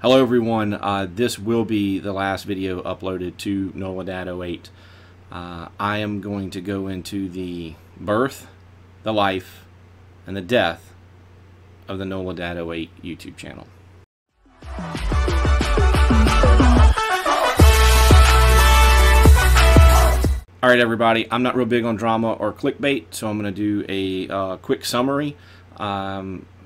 Hello everyone, this will be the last video uploaded to NOLA Dad 08. I am going to go into the birth, the life, and the death of the NOLA Dad 08 YouTube channel. Alright everybody, I'm not real big on drama or clickbait, so I'm going to do a quick summary.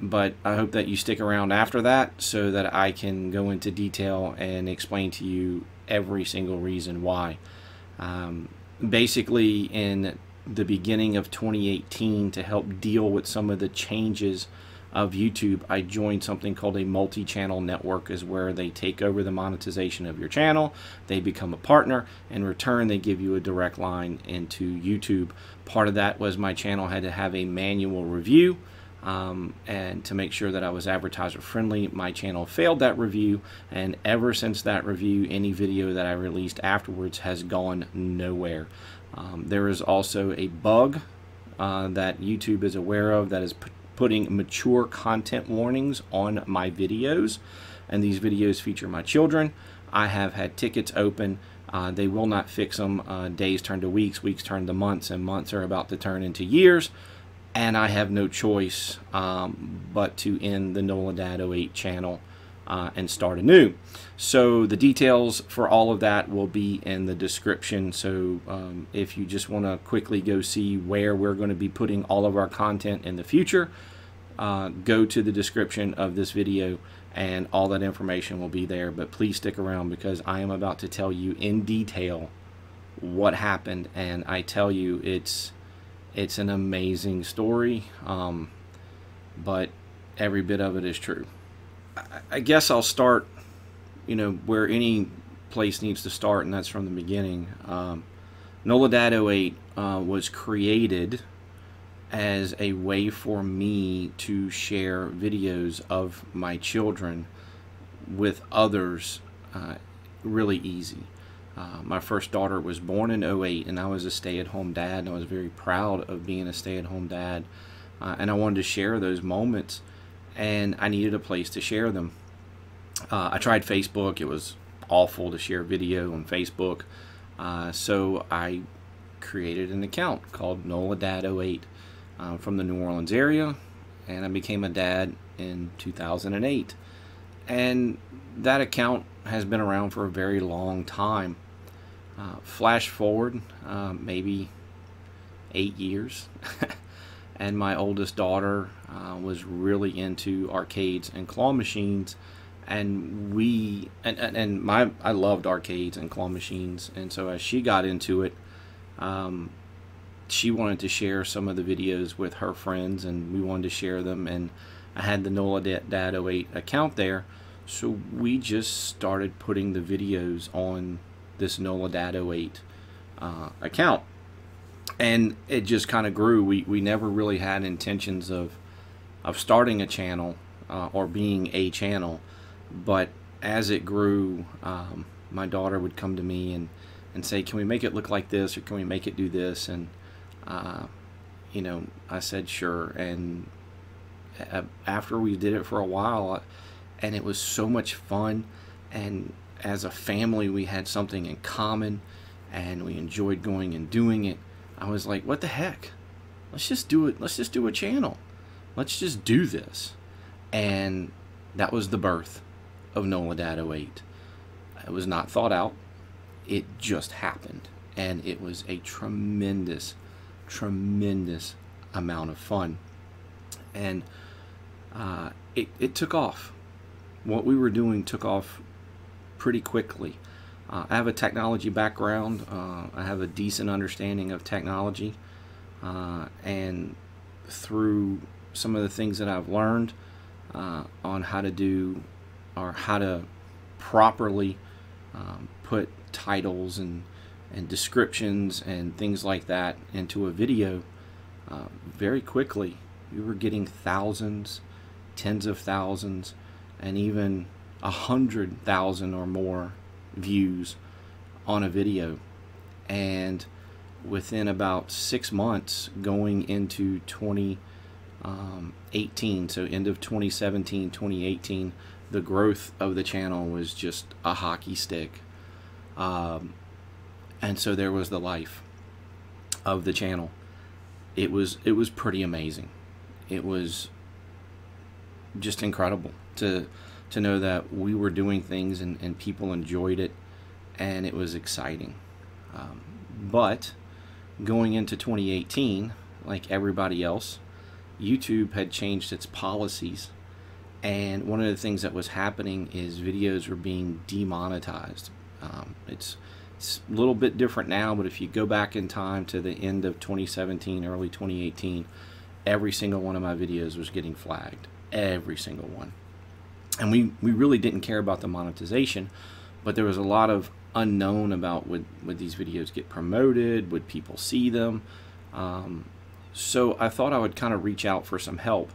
But I hope that you stick around after that so that I can go into detail and explain to you every single reason why. Basically, in the beginning of 2018, to help deal with some of the changes of YouTube, I joined something called a multi-channel network, is where they take over the monetization of your channel. They become a partner. In return, they give you a direct line into YouTube. Part of that was my channel had to have a manual review. And to make sure that I was advertiser friendly. My channel failed that review, and ever since that review, any video that I released afterwards has gone nowhere. There is also a bug that YouTube is aware of, that is putting mature content warnings on my videos, and these videos feature my children. I have had tickets open. They will not fix them. Days turn to weeks, weeks turn to months, and months are about to turn into years. And I have no choice but to end the NOLA Dad 08 channel and start anew. So the details for all of that will be in the description. So if you just want to quickly go see where we're going to be putting all of our content in the future, go to the description of this video and all that information will be there. But please stick around, because I am about to tell you in detail what happened, and I tell you it's an amazing story, but every bit of it is true. I guess I'll start, where any place needs to start, and that's from the beginning. NOLA Dad 08 was created as a way for me to share videos of my children with others really easy. My first daughter was born in 08, and I was a stay-at-home dad, and I was very proud of being a stay-at-home dad. And I wanted to share those moments, and I needed a place to share them. I tried Facebook. It was awful to share video on Facebook. So I created an account called NOLA Dad 08 from the New Orleans area, and I became a dad in 2008. And that account has been around for a very long time. Flash forward maybe 8 years and my oldest daughter was really into arcades and claw machines, and I loved arcades and claw machines, and so as she got into it, she wanted to share some of the videos with her friends, and we wanted to share them, and I had the NOLA Dad 08 account there. So we just started putting the videos on this NOLA Dad 08 account, and it just kind of grew. We never really had intentions of starting a channel or being a channel, but as it grew, my daughter would come to me and say, "Can we make it look like this, or can we make it do this?" And I said sure. And after we did it for a while, and it was so much fun, and as a family we had something in common, and we enjoyed going and doing it. I was like, what the heck, let's just do it. Let's just do a channel. Let's just do this. And that was the birth of NOLA Dad 08. It was not thought out. It just happened, and it was a tremendous amount of fun, and it took off. What we were doing took off pretty quickly. I have a technology background. I have a decent understanding of technology, and through some of the things that I've learned on how to do, or how to properly put titles and descriptions and things like that into a video, very quickly we were getting thousands, tens of thousands, and even 100,000 or more views on a video. And within about 6 months, going into 2018, so end of 2017, 2018, the growth of the channel was just a hockey stick. And so there was the life of the channel. It was pretty amazing. It was just incredible to know that we were doing things and people enjoyed it, and it was exciting. But going into 2018, like everybody else, YouTube had changed its policies, and one of the things that was happening is videos were being demonetized. It's a little bit different now, but if you go back in time to the end of 2017, early 2018, every single one of my videos was getting flagged. Every single one. And we really didn't care about the monetization, but there was a lot of unknown about would these videos get promoted, would people see them. So I thought I would kind of reach out for some help.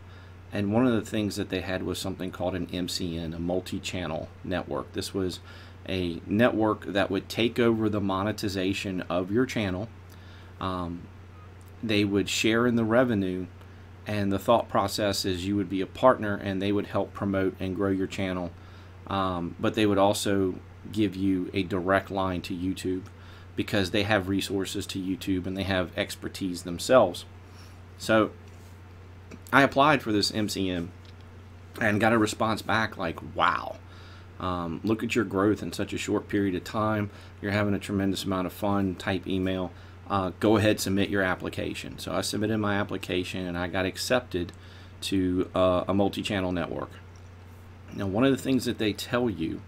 And one of the things that they had was something called an MCN, a multi-channel network. This was a network that would take over the monetization of your channel. They would share in the revenue, and the thought process is you would be a partner and they would help promote and grow your channel. But they would also give you a direct line to YouTube because they have resources to YouTube and they have expertise themselves. So I applied for this MCN and got a response back like, wow, look at your growth in such a short period of time. You're having a tremendous amount of fun type email. Go ahead, submit your application. So I submitted my application and I got accepted to a multi-channel network. Now, one of the things that they tell you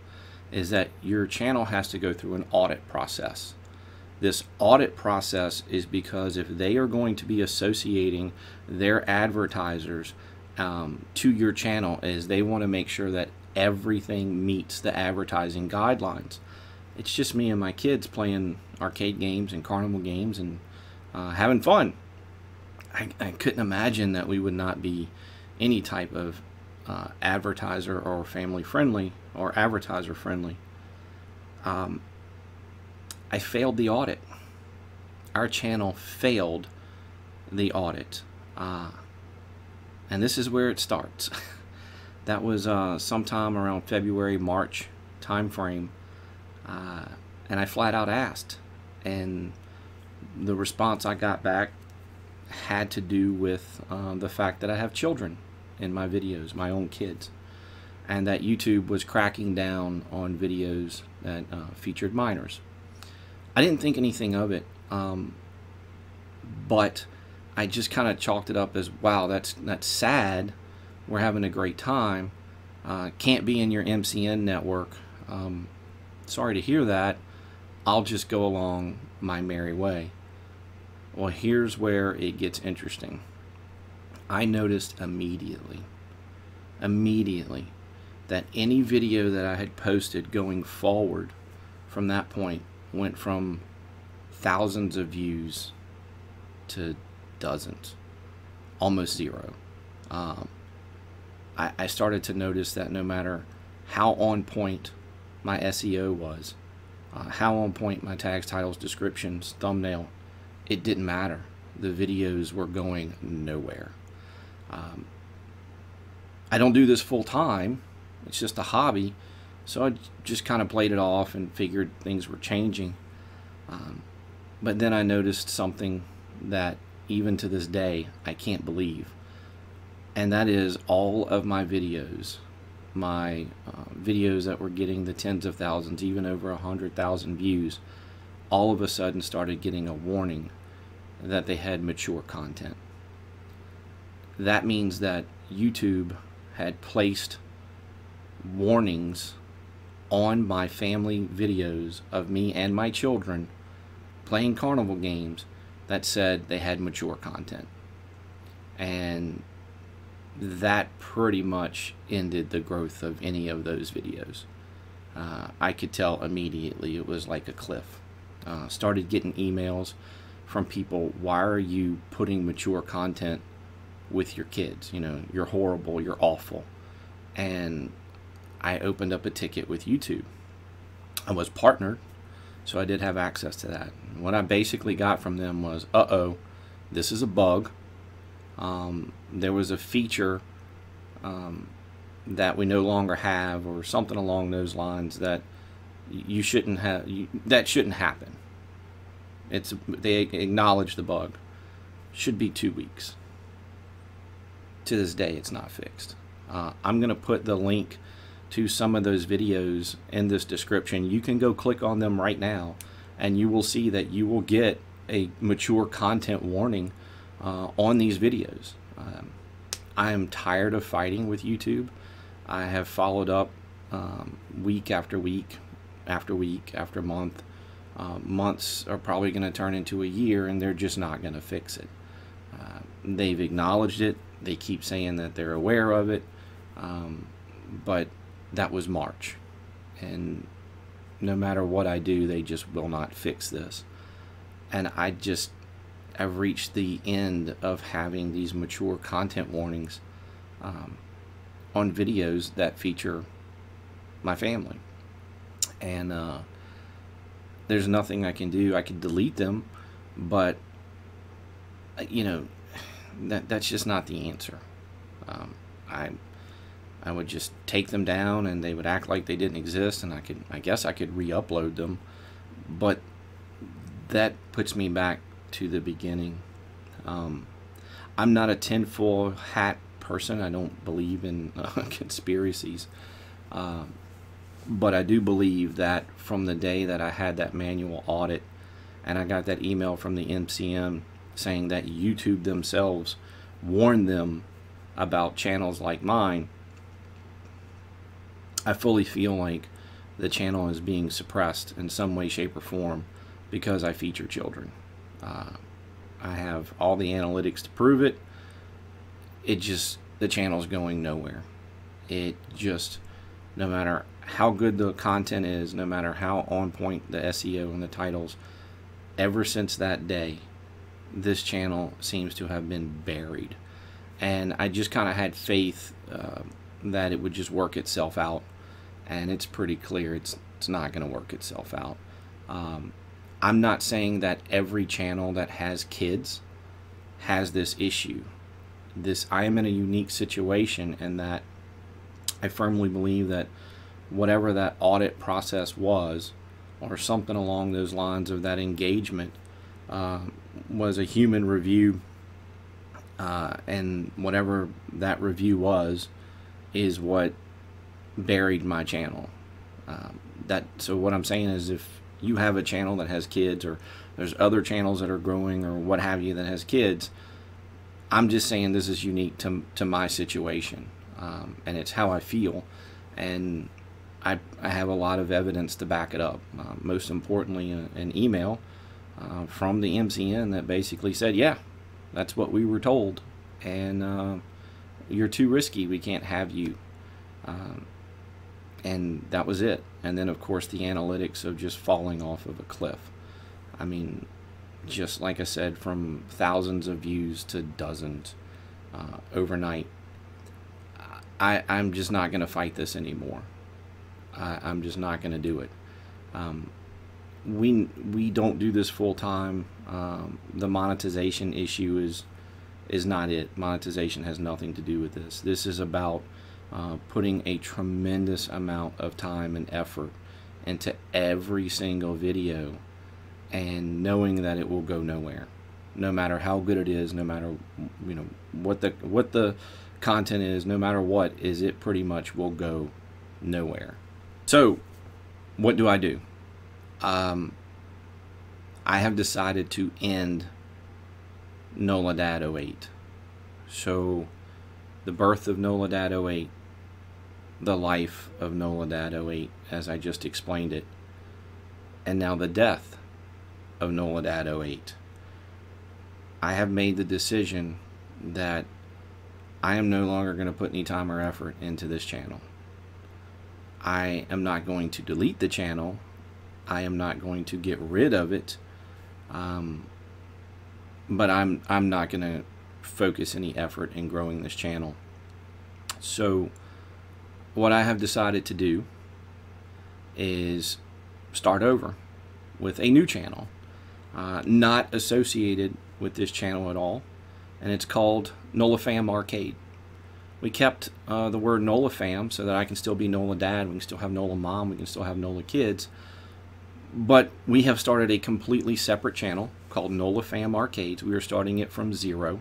is that your channel has to go through an audit process. This audit process is because if they are going to be associating their advertisers to your channel, is they want to make sure that everything meets the advertising guidelines. It's just me and my kids playing arcade games and carnival games and having fun. I couldn't imagine that we would not be any type of advertiser or family friendly or advertiser friendly. I failed the audit. Our channel failed the audit. And this is where it starts. That was sometime around February, March time frame. And I flat out asked. And the response I got back had to do with the fact that I have children in my videos, my own kids. And that YouTube was cracking down on videos that featured minors. I didn't think anything of it, but I just kind of chalked it up as, wow, that's sad. We're having a great time. Can't be in your MCN network. Sorry to hear that. I'll just go along my merry way. Well, here's where it gets interesting. I noticed immediately that any video that I had posted going forward from that point went from thousands of views to dozens, almost zero. I started to notice that no matter how on point my SEO was, how on point my tags, titles, descriptions, thumbnail, it didn't matter. The videos were going nowhere. I don't do this full time. It's just a hobby. So I just kind of played it off and figured things were changing. But then I noticed something that even to this day I can't believe. And that is all of my videos, videos that were getting the tens of thousands, even over 100,000 views, all of a sudden started getting a warning that they had mature content. That means that YouTube had placed warnings on my family videos of me and my children playing carnival games that said they had mature content. And that pretty much ended the growth of any of those videos. I could tell immediately it was like a cliff. Started getting emails from people, why are you putting mature content with your kids? You know, you're horrible, you're awful. And I opened up a ticket with YouTube. I was partnered, so I did have access to that. What I basically got from them was, this is a bug. There was a feature that we no longer have, or something along those lines, that you shouldn't have, that shouldn't happen. They acknowledge the bug. Should be 2 weeks. To this day, it's not fixed. I'm going to put the link to some of those videos in this description. You can go click on them right now, and you will see that you will get a mature content warning on these videos. I am tired of fighting with YouTube. I have followed up week after week after week after month. Months are probably going to turn into a year, and they're just not going to fix it. They've acknowledged it. They keep saying that they're aware of it, but that was March, and no matter what I do, they just will not fix this. And I've reached the end of having these mature content warnings on videos that feature my family, and there's nothing I can do. I could delete them, but you know, that's just not the answer. I would just take them down, and they would act like they didn't exist, and I guess I could re-upload them, but that puts me back to the beginning. I'm not a tinfoil hat person. I don't believe in conspiracies, but I do believe that from the day that I had that manual audit, and I got that email from the MCM saying that YouTube themselves warned them about channels like mine, I fully feel like the channel is being suppressed in some way, shape, or form because I feature children. I have all the analytics to prove it. The channel's going nowhere. No matter how good the content is, no matter how on point the SEO and the titles, ever since that day, this channel seems to have been buried. And I just kind of had faith that it would just work itself out, and it's pretty clear it's not going to work itself out. I'm not saying that every channel that has kids has this issue. I am in a unique situation in that I firmly believe that whatever that audit process was, or something along those lines of that engagement, was a human review, and whatever that review was is what buried my channel. So what I'm saying is, if you have a channel that has kids, or there's other channels that are growing or what have you that has kids, I'm just saying this is unique to my situation, and it's how I feel, and I have a lot of evidence to back it up. Most importantly, an email from the MCN that basically said, yeah, that's what we were told, and you're too risky, we can't have you. And that was it. And then, of course, the analytics of just falling off of a cliff. I mean, just like I said, from thousands of views to dozens overnight. I'm just not going to fight this anymore. I'm just not going to do it. We don't do this full time. The monetization issue is not it. Monetization has nothing to do with this. This is about putting a tremendous amount of time and effort into every single video, and knowing that it will go nowhere, no matter how good it is, no matter what the content is, no matter what is, it pretty much will go nowhere. So what do? I have decided to end NOLA DAD 08. So the birth of NOLA DAD 08, the life of NOLA DAD 08 as I just explained it, and now the death of NOLA DAD 08. I have made the decision that I am no longer going to put any time or effort into this channel. I am not going to delete the channel. I am not going to get rid of it. But I'm not going to focus any effort in growing this channel. So what I have decided to do is start over with a new channel, not associated with this channel at all, and it's called NOLA Fam Arcade. We kept the word NOLA Fam so that I can still be NOLA Dad, we can still have NOLA Mom, we can still have NOLA Kids. But we have started a completely separate channel called NOLA Fam Arcades. We are starting it from zero,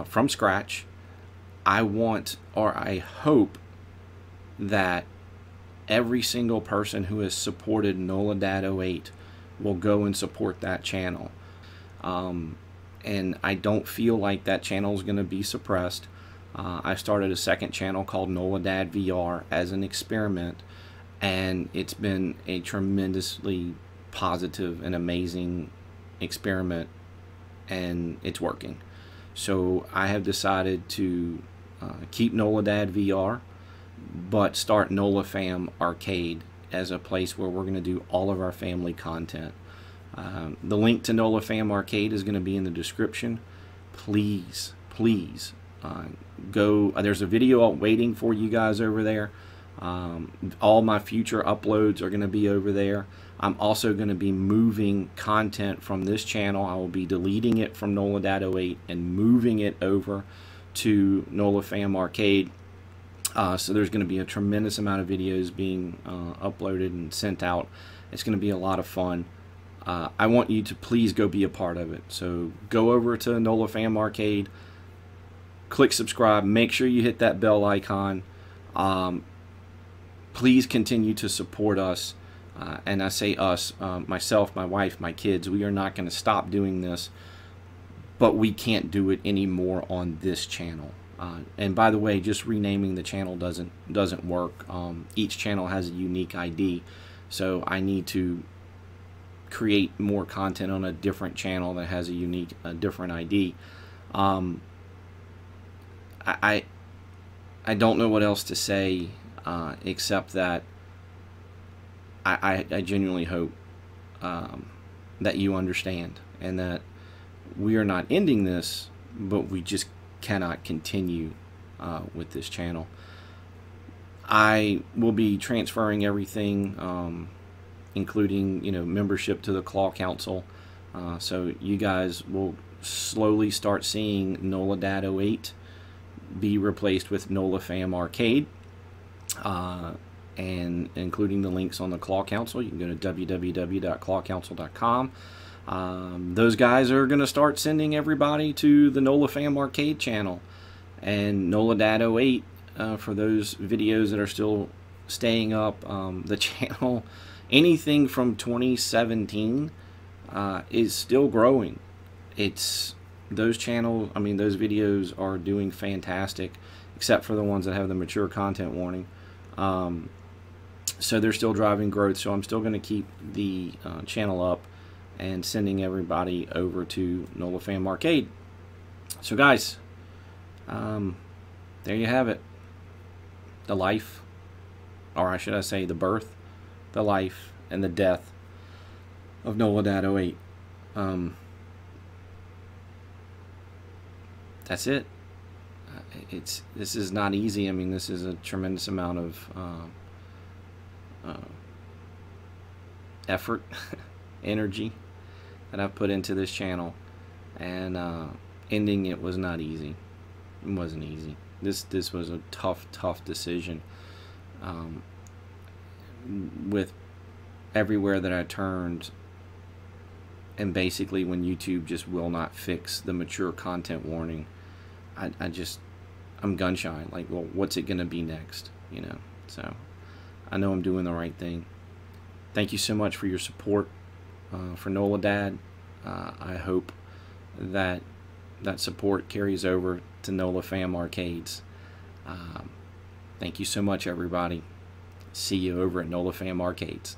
from scratch. I want, or I hope, that every single person who has supported NOLA Dad 08 will go and support that channel. And I don't feel like that channel is going to be suppressed. I started a second channel called NOLA Dad VR as an experiment, and it's been a tremendously positive and amazing experiment, and it's working. So I have decided to keep NOLA Dad VR, but start NOLA Fam Arcade as a place where we're going to do all of our family content. The link to NOLA Fam Arcade is going to be in the description. Please go. There's a video waiting for you guys over there. All my future uploads are going to be over there. I'm also going to be moving content from this channel. I will be deleting it from NOLA Dad 08 and moving it over to NOLA Fam Arcade. So there's going to be a tremendous amount of videos being uploaded and sent out. It's going to be a lot of fun. I want you to please go be a part of it. So go over to NOLA Fam Arcade, click subscribe, make sure you hit that bell icon. Please continue to support us. And I say us, myself, my wife, my kids. We are not going to stop doing this, but we can't do it anymore on this channel. And by the way, just renaming the channel doesn't work. Each channel has a unique ID, so I need to create more content on a different channel that has a different ID. I don't know what else to say except that I genuinely hope that you understand, and that we are not ending this, but we just cannot continue with this channel. I will be transferring everything, including membership to the Claw Council, so you guys will slowly start seeing NOLA Dad 08 be replaced with NOLA Fam Arcade, and including the links on the Claw Council. You can go to www.clawcouncil.com. Those guys are going to start sending everybody to the NOLA Fam Arcade channel, and NOLA Dad 08, for those videos that are still staying up. The channel, anything from 2017, is still growing. It's those channels, I mean, those videos are doing fantastic, except for the ones that have the mature content warning. So they're still driving growth, so I'm still going to keep the channel up and sending everybody over to NOLA Fam Arcade. So guys, there you have it. The life, or should I say the birth, the life, and the death of NOLA Dad 08. That's it. This is not easy. I mean, this is a tremendous amount of effort, energy that I've put into this channel, and ending it was not easy. It wasn't easy. This was a tough decision. With everywhere that I turned, and basically when YouTube just will not fix the mature content warning, I'm gun shy. Like, well, what's it gonna be next? So I know I'm doing the right thing. Thank you so much for your support for NOLA Dad. I hope that support carries over to NOLA Fam Arcades. Thank you so much, everybody. See you over at NOLA Fam Arcades.